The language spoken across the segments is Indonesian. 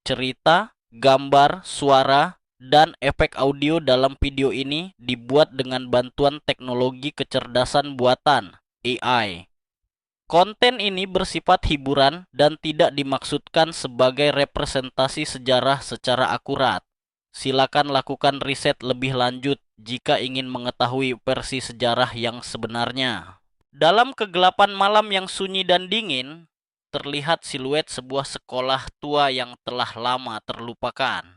Cerita, gambar, suara, dan efek audio dalam video ini dibuat dengan bantuan teknologi kecerdasan buatan (AI). Konten ini bersifat hiburan dan tidak dimaksudkan sebagai representasi sejarah secara akurat. Silakan lakukan riset lebih lanjut jika ingin mengetahui versi sejarah yang sebenarnya. Dalam kegelapan malam yang sunyi dan dingin, terlihat siluet sebuah sekolah tua yang telah lama terlupakan.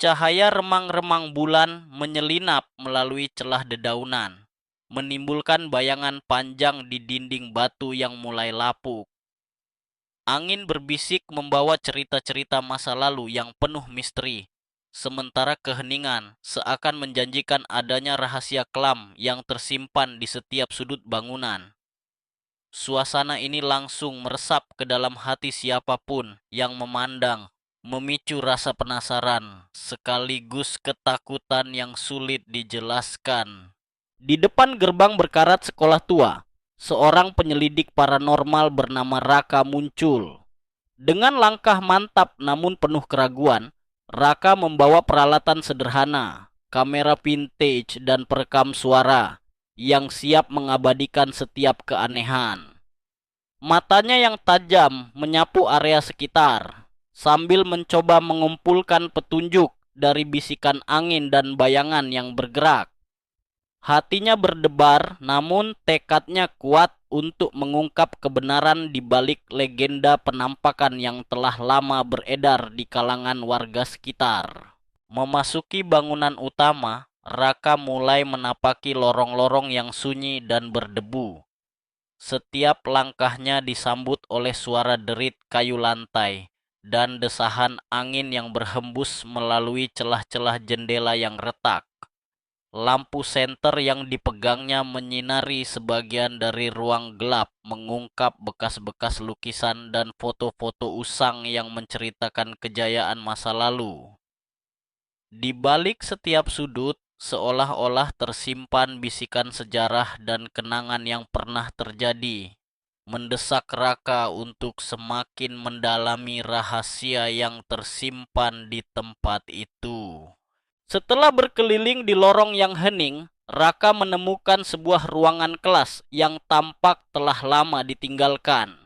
Cahaya remang-remang bulan menyelinap melalui celah dedaunan, menimbulkan bayangan panjang di dinding batu yang mulai lapuk. Angin berbisik membawa cerita-cerita masa lalu yang penuh misteri, sementara keheningan seakan menjanjikan adanya rahasia kelam yang tersimpan di setiap sudut bangunan. Suasana ini langsung meresap ke dalam hati siapapun yang memandang, memicu rasa penasaran sekaligus ketakutan yang sulit dijelaskan. Di depan gerbang berkarat sekolah tua, seorang penyelidik paranormal bernama Raka muncul. Dengan langkah mantap namun penuh keraguan, Raka membawa peralatan sederhana, kamera vintage dan perekam suara yang siap mengabadikan setiap keanehan. Matanya yang tajam menyapu area sekitar, sambil mencoba mengumpulkan petunjuk dari bisikan angin dan bayangan yang bergerak. Hatinya berdebar, namun tekadnya kuat untuk mengungkap kebenaran di balik legenda penampakan yang telah lama beredar di kalangan warga sekitar. Memasuki bangunan utama, Raka mulai menapaki lorong-lorong yang sunyi dan berdebu. Setiap langkahnya disambut oleh suara derit kayu lantai dan desahan angin yang berhembus melalui celah-celah jendela yang retak. Lampu senter yang dipegangnya menyinari sebagian dari ruang gelap, mengungkap bekas-bekas lukisan dan foto-foto usang yang menceritakan kejayaan masa lalu. Di balik setiap sudut, seolah-olah tersimpan bisikan sejarah dan kenangan yang pernah terjadi, mendesak Raka untuk semakin mendalami rahasia yang tersimpan di tempat itu. Setelah berkeliling di lorong yang hening, Raka menemukan sebuah ruangan kelas yang tampak telah lama ditinggalkan.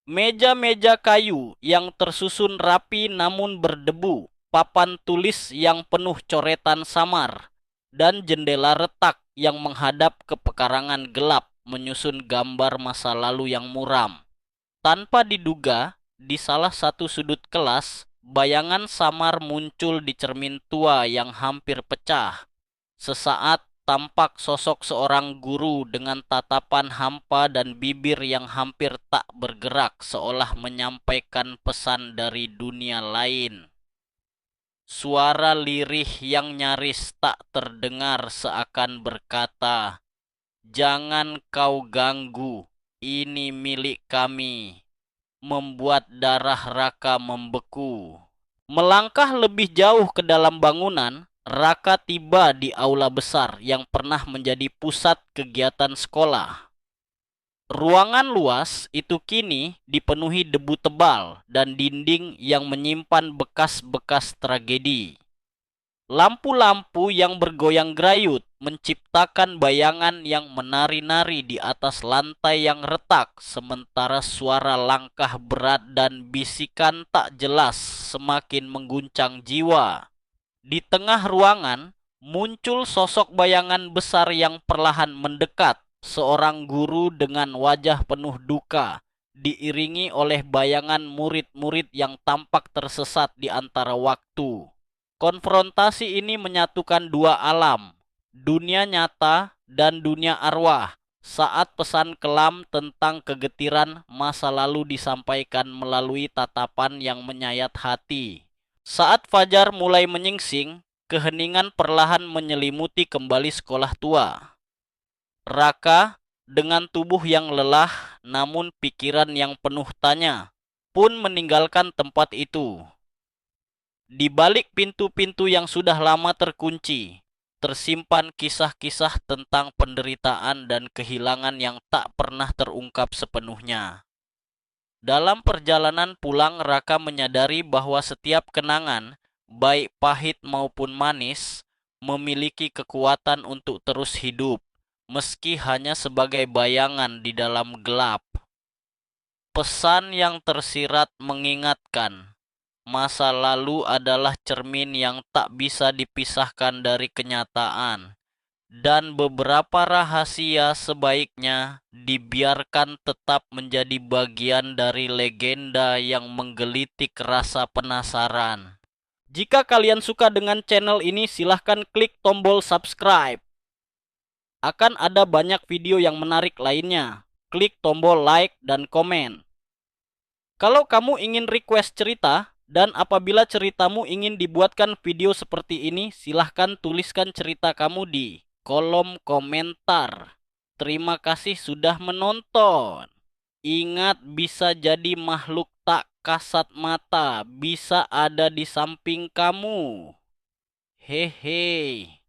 Meja-meja kayu yang tersusun rapi namun berdebu, papan tulis yang penuh coretan samar, dan jendela retak yang menghadap ke pekarangan gelap menyusun gambar masa lalu yang muram. Tanpa diduga, di salah satu sudut kelas, bayangan samar muncul di cermin tua yang hampir pecah. Sesaat tampak sosok seorang guru dengan tatapan hampa dan bibir yang hampir tak bergerak, seolah menyampaikan pesan dari dunia lain. Suara lirih yang nyaris tak terdengar seakan berkata, "Jangan kau ganggu, ini milik kami," membuat darah Raka membeku. Melangkah lebih jauh ke dalam bangunan, Raka tiba di aula besar yang pernah menjadi pusat kegiatan sekolah. Ruangan luas itu kini dipenuhi debu tebal dan dinding yang menyimpan bekas-bekas tragedi. Lampu-lampu yang bergoyang grayut menciptakan bayangan yang menari-nari di atas lantai yang retak, sementara suara langkah berat dan bisikan tak jelas semakin mengguncang jiwa. Di tengah ruangan, muncul sosok bayangan besar yang perlahan mendekat, seorang guru dengan wajah penuh duka, diiringi oleh bayangan murid-murid yang tampak tersesat di antara waktu. Konfrontasi ini menyatukan dua alam, dunia nyata dan dunia arwah, saat pesan kelam tentang kegetiran masa lalu disampaikan melalui tatapan yang menyayat hati. Saat fajar mulai menyingsing, keheningan perlahan menyelimuti kembali sekolah tua. Raka, dengan tubuh yang lelah namun pikiran yang penuh tanya, pun meninggalkan tempat itu. Di balik pintu-pintu yang sudah lama terkunci, tersimpan kisah-kisah tentang penderitaan dan kehilangan yang tak pernah terungkap sepenuhnya. Dalam perjalanan pulang, Raka menyadari bahwa setiap kenangan, baik pahit maupun manis, memiliki kekuatan untuk terus hidup, meski hanya sebagai bayangan di dalam gelap. Pesan yang tersirat mengingatkan, masa lalu adalah cermin yang tak bisa dipisahkan dari kenyataan, dan beberapa rahasia sebaiknya dibiarkan tetap menjadi bagian dari legenda yang menggelitik rasa penasaran. Jika kalian suka dengan channel ini, silahkan klik tombol subscribe. Akan ada banyak video yang menarik lainnya. Klik tombol like dan komen. Kalau kamu ingin request cerita, dan apabila ceritamu ingin dibuatkan video seperti ini, silahkan tuliskan cerita kamu di kolom komentar. Terima kasih sudah menonton. Ingat, bisa jadi makhluk tak kasat mata, bisa ada di samping kamu. Hehe.